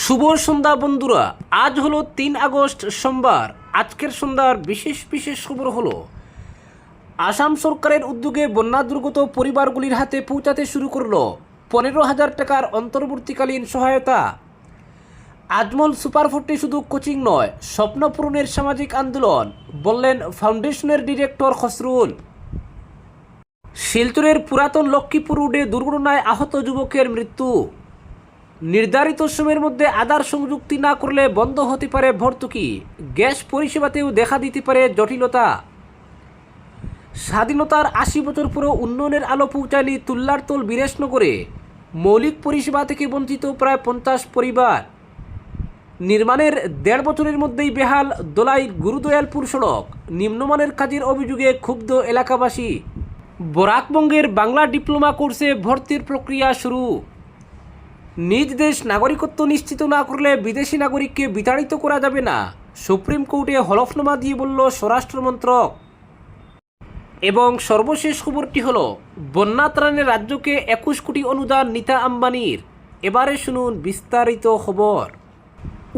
শুভ সন্ধ্যা বন্ধুরা। আজ হলো 3 আগস্ট সোমবার। আজকের সন্ধ্যার বিশেষ বিশেষ খবর হলো আসাম সরকারের উদ্যোগে বন্যা দুর্গত পরিবারগুলির হাতে পৌঁছাতে শুরু করলো 15,000 টাকার অন্তর্বর্তীকালীন সহায়তা। আজমল সুপার 40 শুধু কোচিং নয়, স্বপ্ন পূরণের সামাজিক আন্দোলন, বললেন ফাউন্ডেশনের ডিরেক্টর খসরুল। শিলচরের পুরাতন লক্ষ্মীপুর রোডে দুর্ঘটনায় আহত যুবকের মৃত্যু। নির্ধারিত সময়ের মধ্যে আধার সংযুক্তি না করলে বন্ধ হতে পারে ভর্তুকি। গ্যাস পরিষেবাতেও দেখা দিতে পারে জটিলতা। স্বাধীনতার 80 বছর পরেও উন্নয়নের আলো পৌঁছায়নি তুল্লারতল বিরেশনগরে। মৌলিক পরিষেবা থেকে বঞ্চিত প্রায় 50 পরিবার। নির্মাণের 1.5 বছরের মধ্যেই বেহাল দোলাই গুরুদয়ালপুর সড়ক। নিম্নমানের কাজের অভিযোগে ক্ষুব্ধ এলাকাবাসী। বরাকবঙ্গের বাংলা ডিপ্লোমা কোর্সে ভর্তির প্রক্রিয়া শুরু। নিজ দেশ নাগরিকত্ব নিশ্চিত না করলে বিদেশি নাগরিককে বিতাড়িত করা যাবে না, সুপ্রিম কোর্টে হলফনামা দিয়ে বলল স্বরাষ্ট্র মন্ত্রক। এবং সর্বশেষ খবরটি হল বন্যা ত্রাণে রাজ্যকে 21 কোটি অনুদান নীতা আম্বানির। এবারে শুনুন বিস্তারিত খবর।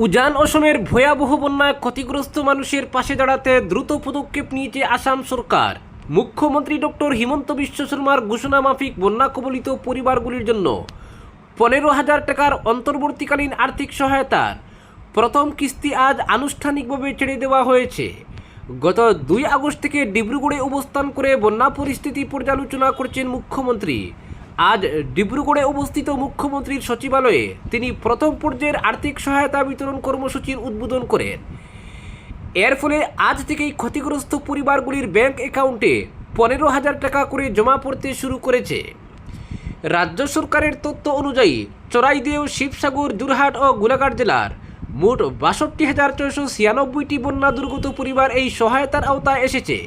উজান অসমের ভয়াবহ বন্যায় ক্ষতিগ্রস্ত মানুষের পাশে দাঁড়াতে দ্রুত পদক্ষেপ নিয়েছে আসাম সরকার। মুখ্যমন্ত্রী ডক্টর হিমন্ত বিশ্ব শর্মার ঘোষণা মাফিক বন্যা কবলিত পরিবারগুলির জন্য 15,000 টাকার অন্তর্বর্তীকালীন আর্থিক সহায়তার প্রথম কিস্তি আজ আনুষ্ঠানিকভাবে ছেড়ে দেওয়া হয়েছে। গত 2 আগস্ট থেকে ডিব্রুগড়ে অবস্থান করে বন্যা পরিস্থিতি পর্যালোচনা করছেন মুখ্যমন্ত্রী। আজ ডিব্রুগড়ে অবস্থিত মুখ্যমন্ত্রীর সচিবালয়ে তিনি প্রথম পর্যায়ের আর্থিক সহায়তা বিতরণ কর্মসূচির উদ্বোধন করেন। এর ফলে আজ থেকেই ক্ষতিগ্রস্ত পরিবারগুলির ব্যাংক অ্যাকাউন্টে 15,000 টাকা করে জমা পড়তে শুরু করেছে। রাজ্য সরকারের তথ্য অনুযায়ী চড়াইদেও, শিবসাগর, যোরহাট ও গোলাঘাট জেলার মোট 62,496টি বন্যা দুর্গত পরিবার এই সহায়তার আওতায় এসেছে।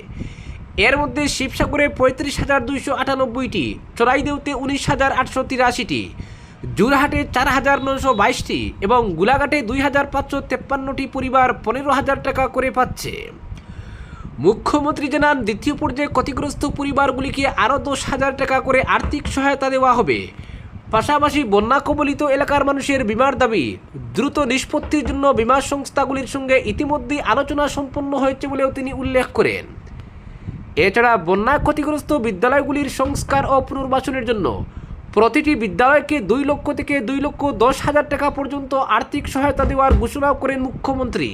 এর মধ্যে শিবসাগরে 35,298টি, চড়াইদেওতে 19,883টি, যোরহাটে 4,922টি এবং গোলাঘাটে 2,553টি পরিবার 15,000 টাকা করে পাচ্ছে। মুখ্যমন্ত্রী জানান, দ্বিতীয় পর্যায়ে ক্ষতিগ্রস্ত পরিবারগুলিকে আরও 10,000 টাকা করে আর্থিক সহায়তা দেওয়া হবে। পাশাপাশি বন্যা কবলিত এলাকার মানুষের বীমার দাবি দ্রুত নিষ্পত্তির জন্য বীমা সংস্থাগুলির সঙ্গে ইতিমধ্যেই আলোচনা সম্পন্ন হয়েছে বলেও তিনি উল্লেখ করেন। এছাড়া বন্যা ক্ষতিগ্রস্ত বিদ্যালয়গুলির সংস্কার ও পুনর্বাসনের জন্য প্রতিটি বিদ্যালয়কে 2 লক্ষ থেকে 2,10,000 টাকা পর্যন্ত আর্থিক সহায়তা দেওয়ার ঘোষণাও করেন মুখ্যমন্ত্রী।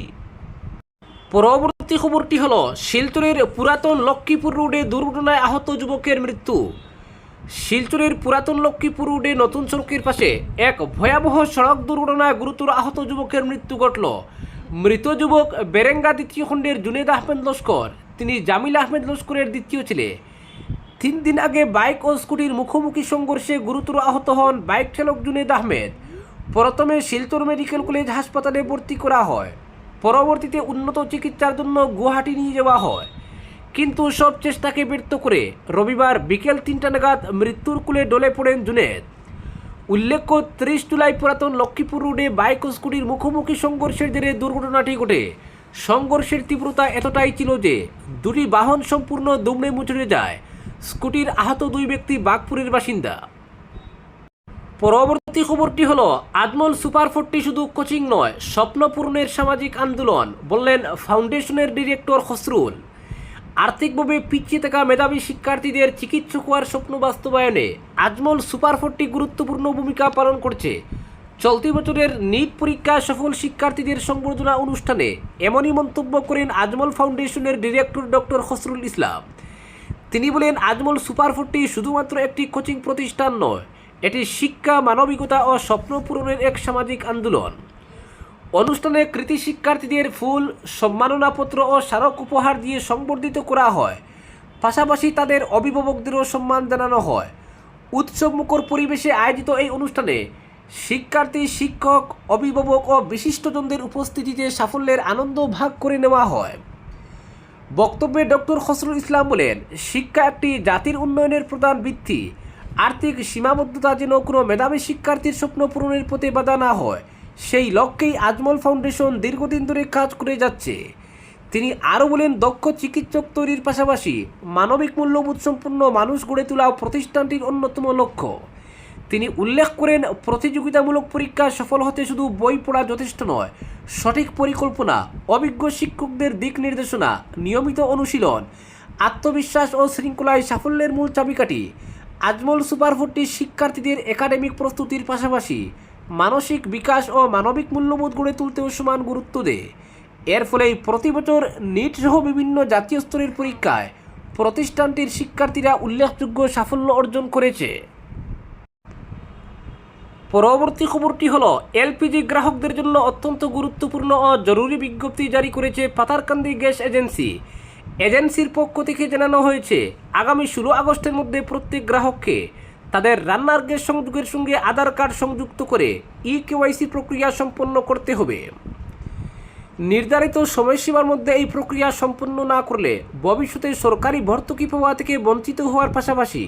পরবর্তী খবরটি হল শিলচরের পুরাতন লক্ষ্মীপুর রোডে দুর্ঘটনায় আহত যুবকের মৃত্যু। শিলচরের পুরাতন লক্ষ্মীপুর রোডে নতুন সড়কের পাশে এক ভয়াবহ সড়ক দুর্ঘটনায় গুরুতর আহত যুবকের মৃত্যু ঘটল। মৃত যুবক বেরেঙ্গা দ্বিতীয় খণ্ডের জুনেদ আহমেদ লস্কর। তিনি জামিল আহমেদ লস্করের দ্বিতীয় ছেলে। 3 দিন আগে বাইক ও স্কুটির মুখোমুখি সংঘর্ষে গুরুতর আহত হন বাইক চালক জুনেদ আহমেদ। প্রথমে শিলচর মেডিকেল কলেজ হাসপাতালে ভর্তি করা হয়, পরবর্তীতে উন্নত চিকিৎসার জন্য গুয়াহাটি নিয়ে যাওয়া হয়, কিন্তু সব চেষ্টাকে ব্যর্থ করে রবিবার বিকেল 3টা নাগাদ মৃত্যুর কোলে ঢলে পড়েন জুনেদ। উল্লেখ্য, 30 জুলাই পুরাতন লক্ষ্মীপুর রোডে বাইক ও স্কুটির মুখোমুখি সংঘর্ষের জেরে দুর্ঘটনাটি ঘটে। সংঘর্ষের তীব্রতা এতটাই ছিল যে দুটি বাহন সম্পূর্ণ দুমড়ে মুচড়ে যায়। স্কুটির আহত 2 ব্যক্তি বাগপুরের বাসিন্দা। পরবর্তী খবরটি হলো আজমল সুপার 40 শুধু কোচিং নয়, স্বপ্ন পূরণের সামাজিক আন্দোলন, বললেন ফাউন্ডেশনের ডিরেক্টর খসরুল। আর্থিকভাবে পিছিয়ে থাকা মেধাবী শিক্ষার্থীদের চিকিৎসক হওয়ার স্বপ্ন বাস্তবায়নে আজমল সুপার 40 গুরুত্বপূর্ণ ভূমিকা পালন করছে। চলতি বছরের নিট পরীক্ষায় সফল শিক্ষার্থীদের সংবর্ধনা অনুষ্ঠানে এমনই মন্তব্য করেন আজমল ফাউন্ডেশনের ডিরেক্টর ডক্টর খসরুল ইসলাম। তিনি বলেন, আজমল সুপার 40 শুধুমাত্র একটি কোচিং প্রতিষ্ঠান নয়, এটি শিক্ষা, মানবিকতা ও স্বপ্ন পূরণের এক সামাজিক আন্দোলন। অনুষ্ঠানে কৃতি শিক্ষার্থীদের ফুল, সম্মাননাপত্র ও স্মারক উপহার দিয়ে সংবর্ধিত করা হয়। পাশাপাশি তাদের অভিভাবকদেরও সম্মান জানানো হয়। উৎসবমুখর পরিবেশে আয়োজিত এই অনুষ্ঠানে শিক্ষার্থী, শিক্ষক, অভিভাবক ও বিশিষ্টজনদের উপস্থিতিতে সাফল্যের আনন্দ ভাগ করে নেওয়া হয়। বক্তব্যে ডক্টর খসরুল ইসলাম বলেন, শিক্ষা একটি জাতির উন্নয়নের প্রধান ভিত্তি। আর্থিক সীমাবদ্ধতা যেন কোনো মেধাবী শিক্ষার্থীর স্বপ্ন পূরণের পথে বাধা না হয়, সেই লক্ষ্যেই আজমল ফাউন্ডেশন দীর্ঘদিন ধরে কাজ করে যাচ্ছে। তিনি আরও বলেন, দক্ষ চিকিৎসক তৈরির পাশাপাশি মানবিক মূল্যবোধ সম্পন্ন মানুষ গড়ে তোলাও প্রতিষ্ঠানটির অন্যতম লক্ষ্য। তিনি উল্লেখ করেন, প্রতিযোগিতামূলক পরীক্ষা সফল হতে শুধু বই পড়া যথেষ্ট নয়, সঠিক পরিকল্পনা, অভিজ্ঞ শিক্ষকদের দিক নির্দেশনা, নিয়মিত অনুশীলন, আত্মবিশ্বাস ও শৃঙ্খলাই সাফল্যের মূল চাবিকাঠি। আজমল সুপার 40 শিক্ষার্থীদের একাডেমিক প্রস্তুতির পাশাপাশি মানসিক বিকাশ ও মানবিক মূল্যবোধ গড়ে তুলতেও সমান গুরুত্ব দেয়। এর ফলেই প্রতি বছর নিট সহ বিভিন্ন জাতীয় স্তরের পরীক্ষায় প্রতিষ্ঠানটির শিক্ষার্থীরা উল্লেখযোগ্য সাফল্য অর্জন করেছে। পরবর্তী খবরটি হলো, এলপিজি গ্রাহকদের জন্য অত্যন্ত গুরুত্বপূর্ণ ও জরুরি বিজ্ঞপ্তি জারি করেছে পাথারকান্দি গ্যাস এজেন্সি। এজেন্সির পক্ষ থেকে জানানো হয়েছে, আগামী 16 আগস্টের মধ্যে প্রত্যেক গ্রাহককে তাদের রান্নার গ্যাস সংযোগের সঙ্গে আধার কার্ড সংযুক্ত করে ইকেওয়াইসি প্রক্রিয়া সম্পন্ন করতে হবে। নির্ধারিত সময়সীমার মধ্যে এই প্রক্রিয়া সম্পন্ন না করলে ভবিষ্যতে সরকারি ভর্তুকি পাওয়া থেকে বঞ্চিত হওয়ার পাশাপাশি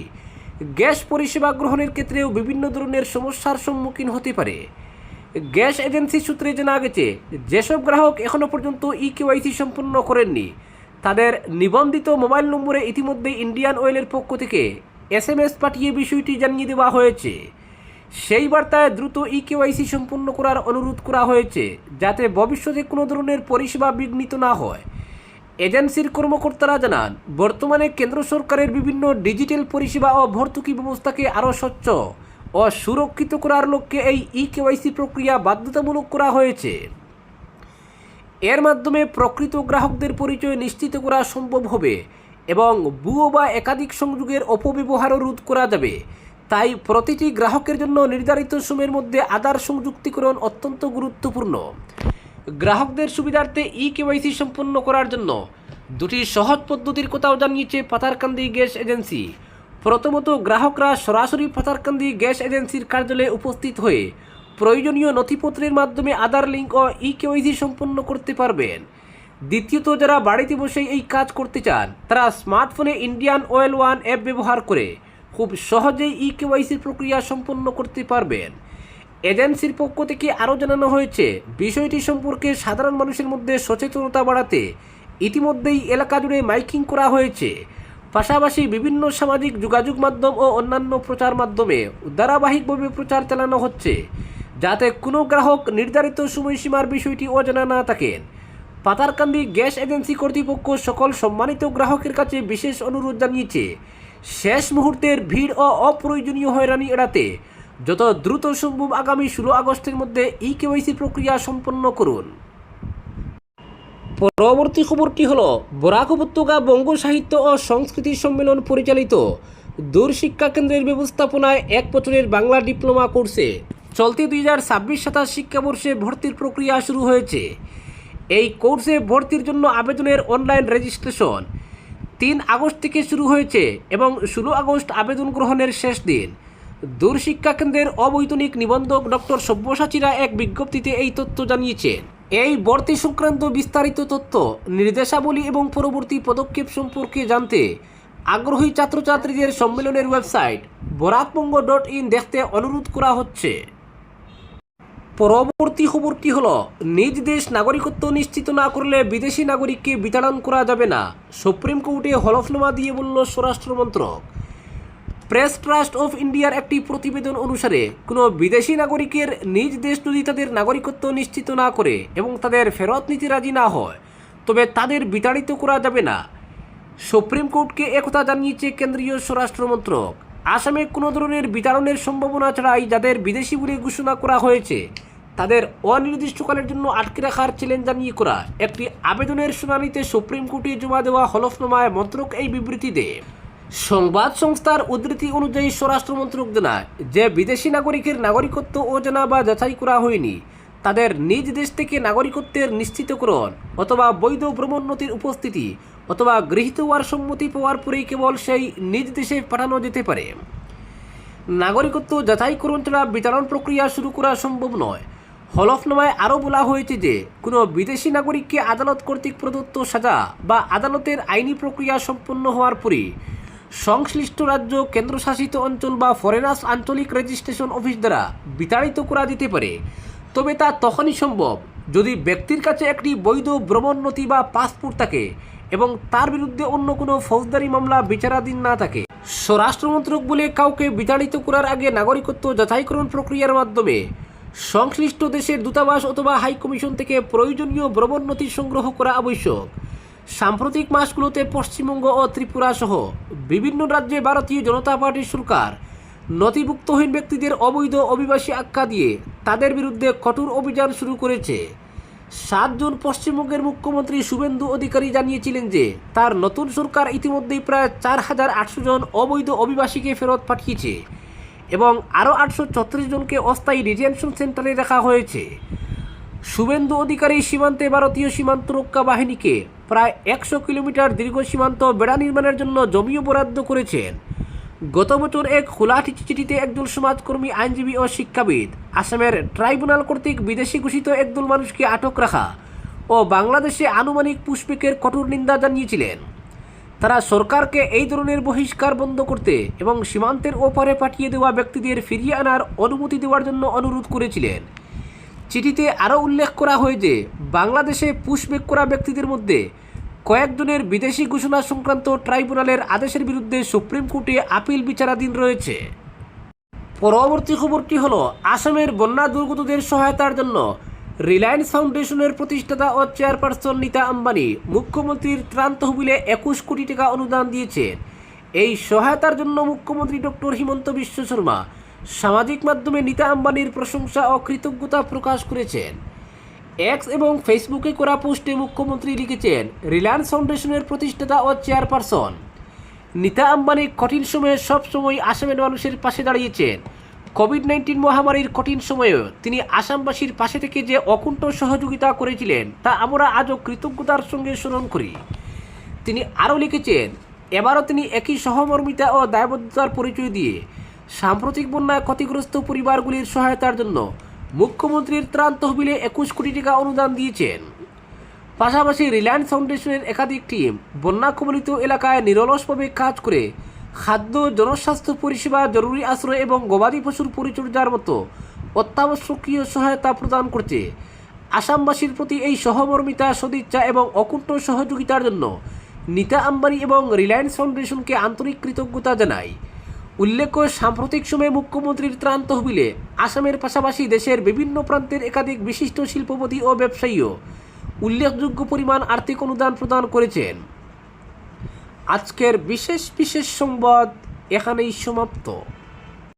গ্যাস পরিষেবা গ্রহণের ক্ষেত্রেও বিভিন্ন ধরনের সমস্যার সম্মুখীন হতে পারে। গ্যাস এজেন্সি সূত্রে জানা গেছে, যেসব গ্রাহক এখনও পর্যন্ত ইকেওয়াইসি সম্পন্ন করেননি তাদের নিবন্ধিত মোবাইল নম্বরে ইতিমধ্যে ইন্ডিয়ান অয়েলের পক্ষ থেকে SMS পাঠিয়ে বিষয়টি জানিয়ে দেওয়া হয়েছে। সেই বার্তায় দ্রুত ইকেওয়াইসি সম্পন্ন করার অনুরোধ করা হয়েছে, যাতে ভবিষ্যতে কোনো ধরনের পরিষেবা বিঘ্নিত না হয়। এজেন্সির কর্মকর্তারা জানান, বর্তমানে কেন্দ্র সরকারের বিভিন্ন ডিজিটাল পরিষেবা ও ভর্তুকি ব্যবস্থাকে আরও স্বচ্ছ ও সুরক্ষিত করার লক্ষ্যে এই ইকেওয়াইসি প্রক্রিয়া বাধ্যতামূলক করা হয়েছে। এর মাধ্যমে প্রকৃত গ্রাহকদের পরিচয় নিশ্চিত করা সম্ভব হবে এবং ভুয়ো বা একাধিক সংযোগের অপব্যবহারও রোধ করা যাবে। তাই প্রতিটি গ্রাহকের জন্য নির্ধারিত সময়ের মধ্যে আধার সংযুক্তিকরণ অত্যন্ত গুরুত্বপূর্ণ। গ্রাহকদের সুবিধার্থে ইকেওয়াইসি সম্পন্ন করার জন্য দুটি সহজ পদ্ধতির কথাও জানিয়েছে পাথারকান্দি গ্যাস এজেন্সি। প্রথমত, গ্রাহকরা সরাসরি পাথারকান্দি গ্যাস এজেন্সির কার্যালয়ে উপস্থিত হয়ে প্রয়োজনীয় নথিপত্রের মাধ্যমে আধার লিঙ্ক ও ইকেওয়াইসি সম্পন্ন করতে পারবেন। দ্বিতীয়ত, যারা বাড়িতে বসেই এই কাজ করতে চান তারা স্মার্টফোনে ইন্ডিয়ান অয়েল ওয়ান অ্যাপ ব্যবহার করে খুব সহজেই ইকেওয়াইসির প্রক্রিয়া সম্পন্ন করতে পারবেন। এজেন্সির পক্ষ থেকে আরও জানানো হয়েছে, বিষয়টি সম্পর্কে সাধারণ মানুষের মধ্যে সচেতনতা বাড়াতে ইতিমধ্যেই এলাকা জুড়ে মাইকিং করা হয়েছে। পাশাপাশি বিভিন্ন সামাজিক যোগাযোগ মাধ্যম ও অন্যান্য প্রচার মাধ্যমে ধারাবাহিকভাবে প্রচার চালানো হচ্ছে, যাতে কোনো গ্রাহক নির্ধারিত সময়সীমার বিষয়টি অজানা না থাকেন। পাথারকান্দি গ্যাস এজেন্সি কর্তৃপক্ষ সকল সম্মানিত গ্রাহকের কাছে বিশেষ অনুরোধ জানিয়েছে, শেষ মুহূর্তের ভিড় ও অপ্রয়োজনীয় হয়রানি এড়াতে যত দ্রুত সম্ভব আগামী 16 আগস্টের মধ্যে ইকেওয়াইসি প্রক্রিয়া সম্পন্ন করুন। পরবর্তী খবরটি হল, বরাক উপত্যকা বঙ্গ সাহিত্য ও সংস্কৃতি সম্মেলন পরিচালিত দূর শিক্ষা কেন্দ্রের ব্যবস্থাপনায় 1 বছরের বাংলা ডিপ্লোমা কোর্সে চলতি 2026-27 শিক্ষাবর্ষে ভর্তির প্রক্রিয়া শুরু হয়েছে। এই কোর্সে ভর্তির জন্য আবেদনের অনলাইন রেজিস্ট্রেশন 3 আগস্ট থেকে শুরু হয়েছে এবং 16 আগস্ট আবেদন গ্রহণের শেষ দিন। দূর শিক্ষা কেন্দ্রের অবৈতনিক নিবন্ধক ডক্টর সব্যসাচীরা এক বিজ্ঞপ্তিতে এই তথ্য জানিয়েছেন। এই ভর্তি সংক্রান্ত বিস্তারিত তথ্য, নির্দেশাবলী এবং পরবর্তী পদক্ষেপ সম্পর্কে জানতে আগ্রহী ছাত্রছাত্রীদের সম্মেলনের ওয়েবসাইট borakbongo.in দেখতে অনুরোধ করা হচ্ছে। পরবর্তী খবরটি হল, নিজ দেশ নাগরিকত্ব নিশ্চিত না করলে বিদেশি নাগরিককে বিতাড়ন করা যাবে না, সুপ্রিম কোর্টে হলফনামা দিয়ে বলল স্বরাষ্ট্র মন্ত্রক। প্রেস ট্রাস্ট অফ ইন্ডিয়ার একটি প্রতিবেদন অনুসারে কোনো বিদেশি নাগরিকের নিজ দেশ যদি তাদের নাগরিকত্ব নিশ্চিত না করে এবং তাদের ফেরত নিতে রাজি না হয় তবে তাদের বিতাড়িত করা যাবে না। সুপ্রিম কোর্টকে একথা জানিয়েছে কেন্দ্রীয় স্বরাষ্ট্র মন্ত্রক। আসামে কোনো ধরনের বিতাড়নের সম্ভাবনা ছাড়াই যাদের বিদেশি বলে ঘোষণা করা হয়েছে তাদের অনির্দিষ্টকালের জন্য আটকে রাখার চ্যালেঞ্জ জানিয়ে করা একটি আবেদনের শুনানিতে সুপ্রিম কোর্টে জমা দেওয়া হলফনামায় মন্ত্রক এই বিবৃতি দেয়। সংবাদ সংস্থার উদ্ধৃতি অনুযায়ী স্বরাষ্ট্র মন্ত্রক জানায় যে বিদেশি নাগরিকের নাগরিকত্ব অজানা বা যাচাই করা হয়নি তাদের নিজ দেশ থেকে নাগরিকত্বের নিশ্চিতকরণ অথবা বৈধ ভ্রমণনথির উপস্থিতি অথবা গৃহীত হওয়ার সম্মতি পাওয়ার পরেই কেবল সেই নিজ দেশে পাঠানো যেতে পারে। নাগরিকত্ব যাচাইকরণ ছাড়া বিতরণ প্রক্রিয়া শুরু করা সম্ভব নয়। হলফনামায় আরও বলা হয়েছে যে কোনো বিদেশি নাগরিককে আদালত কর্তৃক প্রদত্ত সাজা বা আদালতের আইনি প্রক্রিয়া সম্পন্ন হওয়ার পরে সংশ্লিষ্ট রাজ্য, কেন্দ্রশাসিত অঞ্চল বা ফরেনার্স আঞ্চলিক রেজিস্ট্রেশন অফিস দ্বারা বিতাড়িত করা যেতে পারে, তবে তা তখনই সম্ভব যদি ব্যক্তির কাছে একটি বৈধ ভ্রমণনথি বা পাসপোর্ট থাকে এবং তার বিরুদ্ধে অন্য কোনো ফৌজদারি মামলা বিচারাধীন না থাকে। স্বরাষ্ট্রমন্ত্রক বলে কাউকে বিতাড়িত করার আগে নাগরিকত্ব যাচাইকরণ প্রক্রিয়ার মাধ্যমে সংশ্লিষ্ট দেশের দূতাবাস অথবা হাইকমিশন থেকে প্রয়োজনীয় ভ্রমণ নথি সংগ্রহ করা আবশ্যক। সাম্প্রতিক মাসগুলোতে পশ্চিমবঙ্গ ও ত্রিপুরা সহ বিভিন্ন রাজ্যে ভারতীয় জনতা পার্টির সরকার নথিভুক্তহীন ব্যক্তিদের অবৈধ অভিবাসী আখ্যা দিয়ে তাদের বিরুদ্ধে কঠোর অভিযান শুরু করেছে। 7 জুন পশ্চিমবঙ্গের মুখ্যমন্ত্রী শুভেন্দু অধিকারী জানিয়েছিলেন যে তার নতুন সরকার ইতিমধ্যেই প্রায় 4800 জন অবৈধ অভিবাসীকে ফেরত পাঠিয়েছে এবং আরও 836 জনকে অস্থায়ী ডিটেনশন সেন্টারে রাখা হয়েছে। শুভেন্দু অধিকারী সীমান্তে ভারতীয় সীমান্ত রক্ষা বাহিনীকে প্রায় 100 কিলোমিটার দীর্ঘ সীমান্ত বেড়া নির্মাণের জন্য জমিও বরাদ্দ করেছেন। গত বছর এক খোলা চিঠিতে একদল সমাজকর্মী, আইনজীবী ও শিক্ষাবিদ আসামের ট্রাইব্যুনাল কর্তৃক বিদেশি ঘোষিত একদল মানুষকে আটক রাখা ও বাংলাদেশে আনুমানিক পুশব্যাকের কঠোর নিন্দা জানিয়েছিলেন। তারা সরকারকে এই ধরনের বহিষ্কার বন্ধ করতে এবং সীমান্তের ওপারে পাঠিয়ে দেওয়া ব্যক্তিদের ফিরিয়ে আনার অনুমতি দেওয়ার জন্য অনুরোধ করেছিলেন। চিঠিতে আরও উল্লেখ করা হয় যে বাংলাদেশে পুশব্যাক করা ব্যক্তিদের মধ্যে কয়েকজনের বিদেশি ঘোষণা সংক্রান্ত ট্রাইব্যুনালের আদেশের বিরুদ্ধে সুপ্রিম কোর্টে আপিল বিচারাধীন রয়েছে। পরবর্তী খবরটি হলো, আসামের বন্যা দুর্গতদের সহায়তার জন্য রিলায়েন্স ফাউন্ডেশনের প্রতিষ্ঠাতা ও চেয়ারপারসন নীতা আম্বানি মুখ্যমন্ত্রীর ত্রাণ তহবিলে 21 কোটি টাকা অনুদান দিয়েছেন। এই সহায়তার জন্য মুখ্যমন্ত্রী ডক্টর হিমন্ত বিশ্ব শর্মা সামাজিক মাধ্যমে নীতা আম্বানির প্রশংসা ও কৃতজ্ঞতা প্রকাশ করেছেন। এক্স এবং ফেসবুকে করা পোস্টে মুখ্যমন্ত্রী লিখেছেন, রিলায়েন্স ফাউন্ডেশনের প্রতিষ্ঠাতা ও চেয়ারপারসন নীতা আম্বানি কঠিন সময়ে সবসময় আসামের মানুষের পাশে দাঁড়িয়েছেন। কোভিড-19 মহামারীর কঠিন সময়েও তিনি আসামবাসীর পাশে থেকে যে অকুণ্ঠ সহযোগিতা করেছিলেন তা আমরা আজও কৃতজ্ঞতার সঙ্গে স্মরণ করি। তিনি আরও লিখেছেন, এবারও তিনি একই সহমর্মিতা ও দায়বদ্ধতার পরিচয় দিয়ে সাম্প্রতিক বন্যায় ক্ষতিগ্রস্ত পরিবারগুলির সহায়তার জন্য মুখ্যমন্ত্রীর ত্রাণ তহবিলে 21 কোটি টাকা অনুদান দিয়েছেন। পাশাপাশি রিলায়েন্স ফাউন্ডেশনের একাধিক টিম বন্যা কবলিত এলাকায় নিরলসভাবে কাজ করে খাদ্য, জনস্বাস্থ্য পরিষেবা, জরুরি আশ্রয় এবং গবাদি পশুর পরিচর্যার মতো অত্যাবশ্যকীয় সহায়তা প্রদান করছে। আসামবাসীর প্রতি এই সহমর্মিতা, সদিচ্ছা এবং অকুণ্ঠ সহযোগিতার জন্য নীতা আম্বানি এবং রিলায়েন্স ফাউন্ডেশনকে আন্তরিক কৃতজ্ঞতা জানাই। উল্লেখ্য, সাম্প্রতিক সময়ে মুখ্যমন্ত্রীর ত্রাণ তহবিলে আসামের পাশাপাশি দেশের বিভিন্ন প্রান্তের একাধিক বিশিষ্ট শিল্পপতি ও ব্যবসায়ীও উল্লেখযোগ্য পরিমাণ আর্থিক অনুদান প্রদান করেছেন। আজকের বিশেষ সংবাদ এখানেই সমাপ্ত।